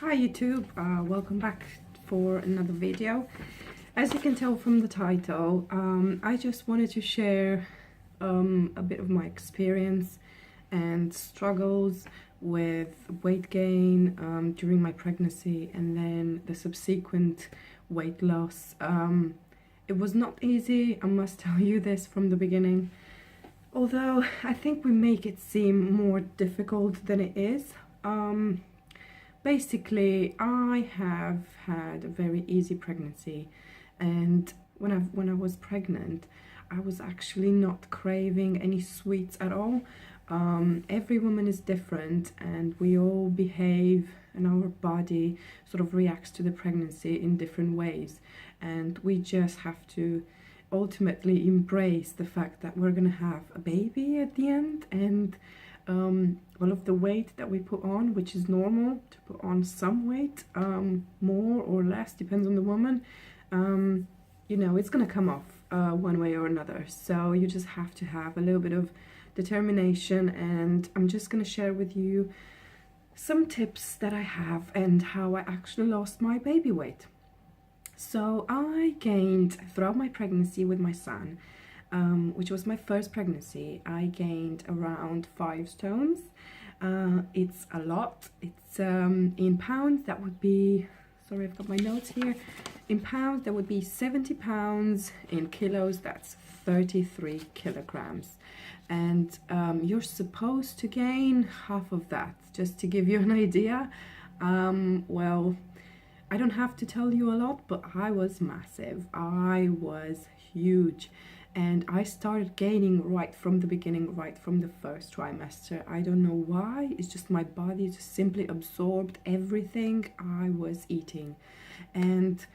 Hi YouTube, welcome back for another video. As you can tell from the title, I just wanted to share a bit of my experience and struggles with weight gain during my pregnancy and then the subsequent weight loss. It was not easy, I must tell you this from the beginning, although I think we make it seem more difficult than it is. Basically, I have had a very easy pregnancy, and when I was pregnant, I was actually not craving any sweets at all. Every woman is different, and we all behave, and our body sort of reacts to the pregnancy in different ways, and we just have to ultimately embrace the fact that we're gonna have a baby at the end, and all of the weight that we put on, which is normal to put on some weight, more or less, depends on the woman, you know, it's gonna come off one way or another. So you just have to have a little bit of determination, and I'm just gonna share with you some tips that I have and how I actually lost my baby weight. So I gained throughout my pregnancy with my son, which was my first pregnancy, I gained around 5 stones. It's a lot. It's in pounds, that would be, sorry, I've got my notes here. In pounds, that would be 70 pounds. In kilos, that's 33 kilograms. And you're supposed to gain half of that, just to give you an idea. Well, I don't have to tell you a lot, but I was massive. I was huge. And I started gaining right from the beginning, right from the first trimester. I don't know why, it's just my body just simply absorbed everything I was eating. And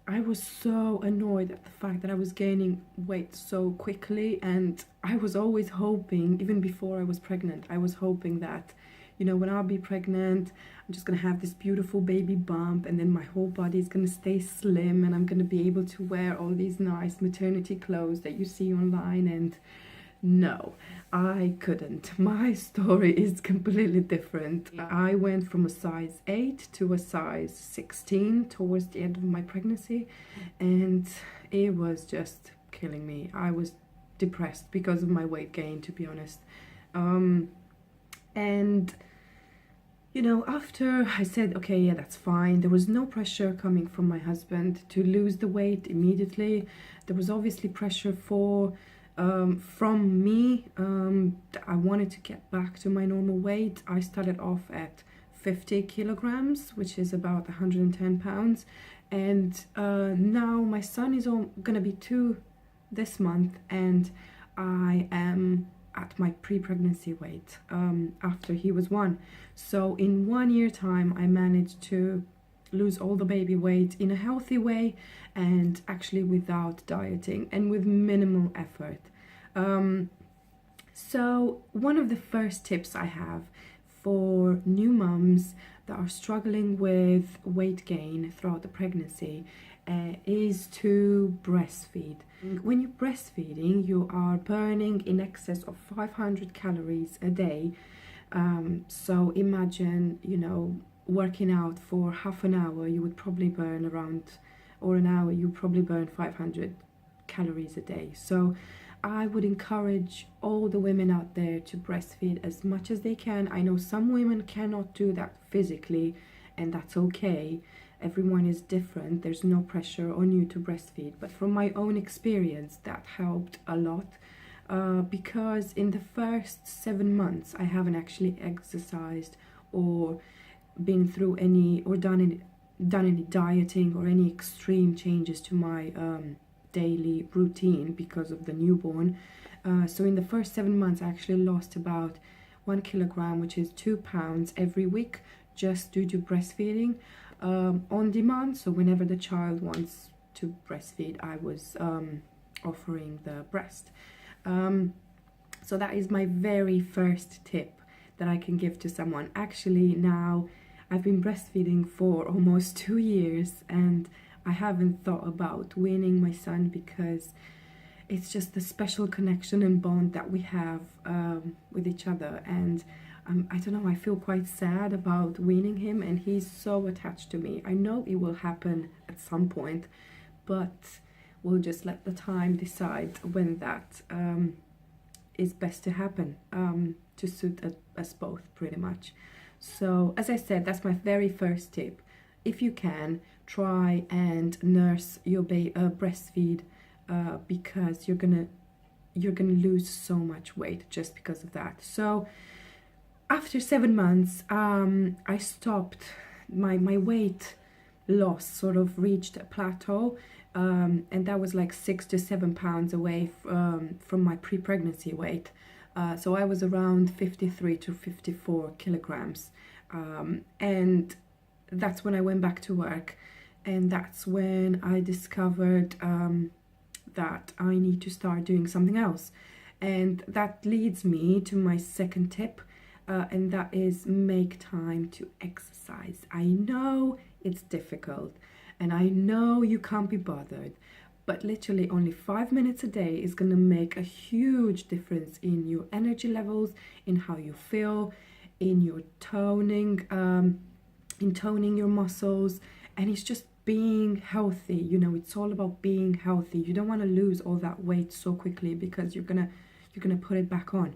I was so annoyed at the fact that I was gaining weight so quickly, and I was always hoping, even before I was pregnant, I was hoping that, you know, when I'll be pregnant, I'm just gonna have this beautiful baby bump, and then my whole body is gonna stay slim, and I'm gonna be able to wear all these nice maternity clothes that you see online. And no, I couldn't. My story is completely different. I went from a size 8 to a size 16 towards the end of my pregnancy, and it was just killing me. I was depressed because of my weight gain, to be honest. And you know, after I said, okay, yeah, that's fine, there was no pressure coming from my husband to lose the weight immediately. There was obviously pressure from me. I wanted to get back to my normal weight. I started off at 50 kilograms, which is about 110 pounds. And now my son is gonna be 2 this month, and I am at my pre-pregnancy weight after he was 1. So in 1 year time, I managed to lose all the baby weight in a healthy way, and actually without dieting and with minimal effort. So one of the first tips I have for new mums that are struggling with weight gain throughout the pregnancy is to breastfeed. When you're breastfeeding, you are burning in excess of 500 calories a day. So imagine, you know, working out for half an hour, you would probably burn around, or an hour, you probably burn 500 calories a day. So I would encourage all the women out there to breastfeed as much as they can. I know some women cannot do that physically, and that's okay. Everyone is different. There's no pressure on you to breastfeed. But from my own experience, that helped a lot. Because in the first 7 months, I haven't actually exercised or been through any, or done any dieting or any extreme changes to my daily routine because of the newborn. So in the first 7 months, I actually lost about 1 kilogram, which is 2 pounds every week, just due to breastfeeding on demand. So whenever the child wants to breastfeed, I was offering the breast. So that is my very first tip that I can give to someone. Actually, now I've been breastfeeding for almost 2 years, and I haven't thought about weaning my son because it's just the special connection and bond that we have with each other. And I don't know, I feel quite sad about weaning him, and he's so attached to me. I know it will happen at some point, but we'll just let the time decide when that is best to happen, to suit us both pretty much. So as I said, that's my very first tip. If you can, try and nurse your breastfeed, because you're gonna lose so much weight just because of that. So after 7 months, I stopped. My weight loss sort of reached a plateau, and that was like 6 to 7 pounds away from my pre-pregnancy weight. So I was around 53 to 54 kilograms, and that's when I went back to work, and that's when I discovered that I need to start doing something else. And that leads me to my second tip, and that is make time to exercise. I know it's difficult, and I know you can't be bothered, but literally only 5 minutes a day is going to make a huge difference in your energy levels, in how you feel, in your toning, in toning your muscles, and it's just being healthy. You know, it's all about being healthy. You don't want to lose all that weight so quickly, because you're gonna put it back on.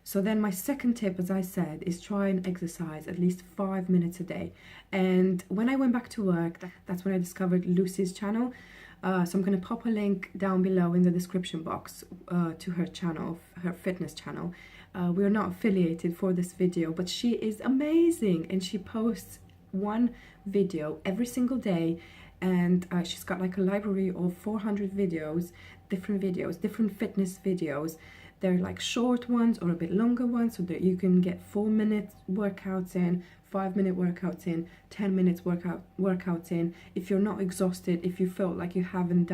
So then my second tip, as I said, is try and exercise at least 5 minutes a day. And when I went back to work, that's when I discovered Lucy's channel. So I'm going to pop a link down below in the description box to her channel, her fitness channel. We're not affiliated for this video, but she is amazing, and she posts one video every single day, and she's got like a library of 400 videos, different fitness videos. They're like short ones or a bit longer ones, so that you can get 4-minute workouts in, 5-minute workouts in, 10 minutes workouts in. If you're not exhausted, if you felt like you haven't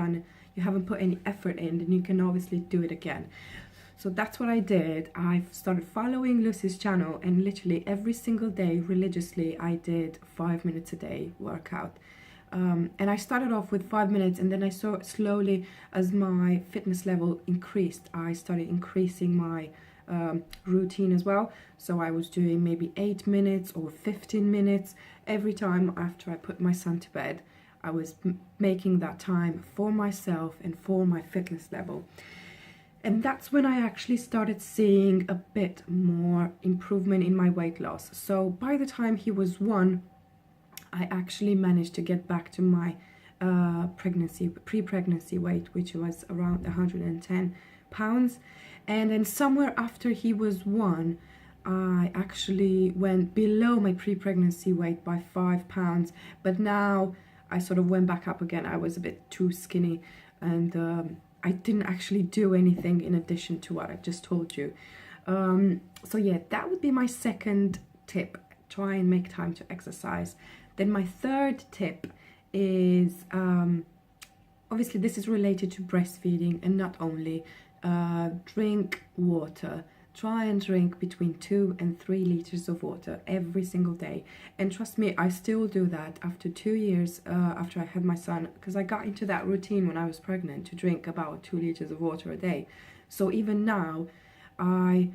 put any effort in, then you can obviously do it again. So that's what I did. I started following Lucy's channel, and literally every single day religiously I did 5 minutes a day workout. And I started off with 5 minutes, and then I saw slowly, as my fitness level increased, I started increasing my routine as well. So I was doing maybe 8 minutes or 15 minutes every time after I put my son to bed. I was making that time for myself and for my fitness level. And that's when I actually started seeing a bit more improvement in my weight loss. So by the time he was 1, I actually managed to get back to my pre-pregnancy weight, which was around 110 pounds. And then somewhere after he was 1, I actually went below my pre-pregnancy weight by 5 pounds. But now I sort of went back up again. I was a bit too skinny, and I didn't actually do anything in addition to what I just told you. So yeah, that would be my second tip. Try and make time to exercise. Then my third tip is, obviously this is related to breastfeeding, and not only, drink water. Try and drink between 2 and 3 liters of water every single day. And trust me, I still do that after 2 years after I had my son, because I got into that routine when I was pregnant to drink about 2 liters of water a day. So even now, I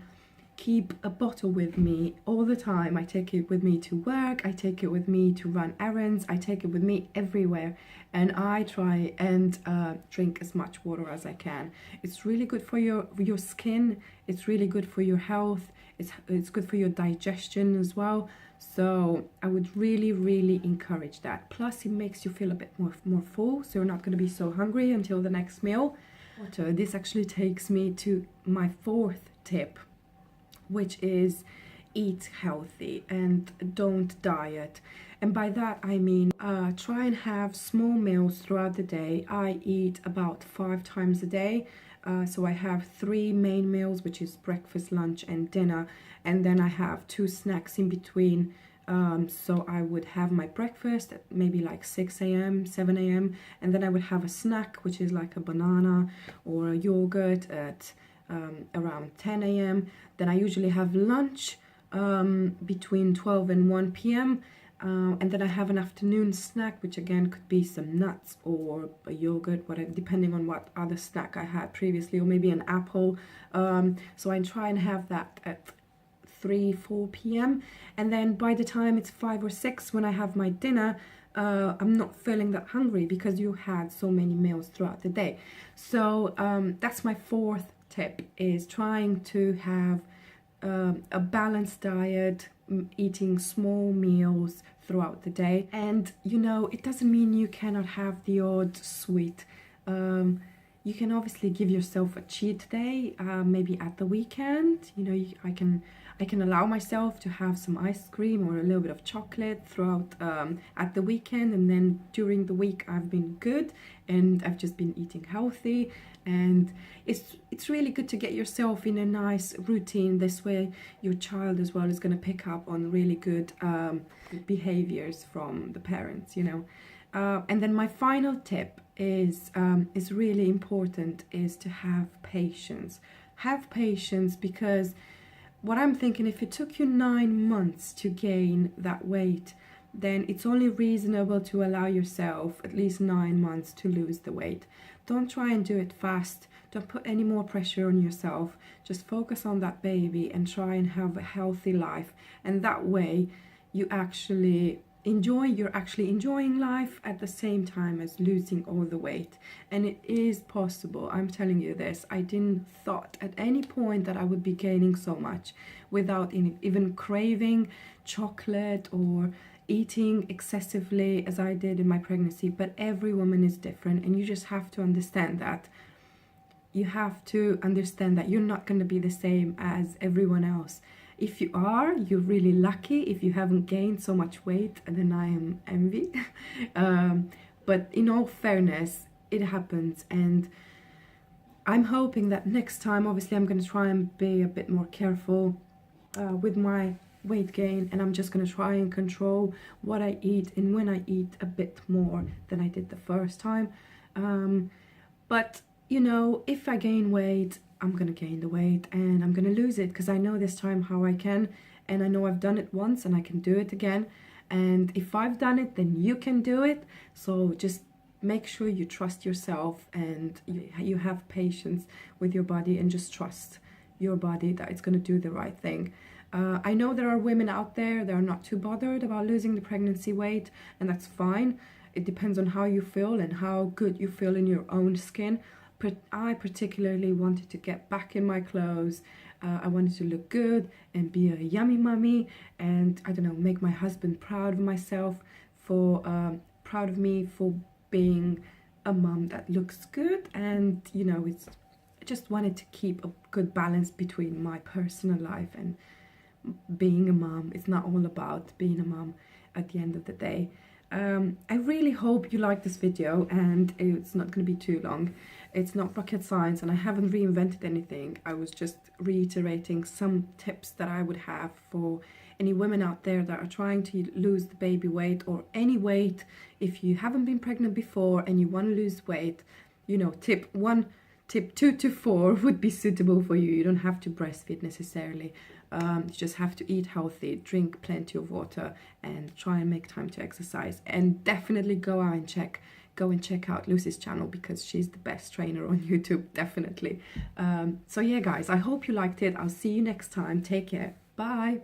keep a bottle with me all the time. I take it with me to work, I take it with me to run errands, I take it with me everywhere, and I try and drink as much water as I can. It's really good for your skin, it's really good for your health, it's good for your digestion as well. So I would really encourage that. Plus it makes you feel a bit more full, so you're not going to be so hungry until the next meal. So this actually takes me to my fourth tip, which is eat healthy and don't diet. And by that I mean try and have small meals throughout the day. I eat about 5 times a day. So I have 3 main meals, which is breakfast, lunch and dinner, and then I have 2 snacks in between. So I would have my breakfast at maybe like 6 a.m, 7 a.m, and then I would have a snack, which is like a banana or a yogurt at around 10 a.m. Then I usually have lunch between 12 and 1 p.m. And then I have an afternoon snack, which again could be some nuts or a yogurt, whatever, depending on what other snack I had previously, or maybe an apple. So I try and have that at 3, 4 p.m. And then by the time it's 5 or 6 when I have my dinner, I'm not feeling that hungry because you had so many meals throughout the day. So that's my fourth tip, is trying to have a balanced diet, eating small meals throughout the day. And you know, it doesn't mean you cannot have the odd sweet. You can obviously give yourself a cheat day, maybe at the weekend. You know, I can allow myself to have some ice cream or a little bit of chocolate throughout at the weekend, and then during the week I've been good and I've just been eating healthy. And it's really good to get yourself in a nice routine. This way your child as well is going to pick up on really good behaviors from the parents, you know. And then my final tip is really important, is to have patience. Have patience, because what I'm thinking, if it took you 9 months to gain that weight, then it's only reasonable to allow yourself at least 9 months to lose the weight. Don't try and do it fast. Don't put any more pressure on yourself. Just focus on that baby and try and have a healthy life. And that way you're actually enjoying life at the same time as losing all the weight. And it is possible. I'm telling you this. I didn't thought at any point that I would be gaining so much without even craving chocolate or eating excessively as I did in my pregnancy. But every woman is different, and you just have to understand that. You have to understand that you're not going to be the same as everyone else. If you are, you're really lucky. If you haven't gained so much weight, then I am envy. But in all fairness, it happens. And I'm hoping that next time, obviously, I'm going to try and be a bit more careful with my weight gain. And I'm just going to try and control what I eat and when I eat a bit more than I did the first time. But, you know, if I gain weight, I'm gonna gain the weight and I'm gonna lose it, because I know this time how I can, and I know I've done it once and I can do it again. And if I've done it, then you can do it. So just make sure you trust yourself and you have patience with your body, and just trust your body that it's gonna do the right thing. I know there are women out there that are not too bothered about losing the pregnancy weight, and that's fine. It depends on how you feel and how good you feel in your own skin. I particularly wanted to get back in my clothes. I wanted to look good and be a yummy mummy, and I don't know, make my husband proud of myself, proud of me for being a mum that looks good. And you know, I just wanted to keep a good balance between my personal life and being a mum. It's not all about being a mum at the end of the day. I really hope you like this video, and it's not going to be too long. It's not rocket science, and I haven't reinvented anything. I was just reiterating some tips that I would have for any women out there that are trying to lose the baby weight, or any weight. If you haven't been pregnant before and you want to lose weight, you know, tip 2 to 4 would be suitable for you. You don't have to breastfeed necessarily. You just have to eat healthy, drink plenty of water, and try and make time to exercise. And definitely go and check out Lucy's channel, because she's the best trainer on YouTube, definitely. So yeah, guys, I hope you liked it. I'll see you next time. Take care. Bye.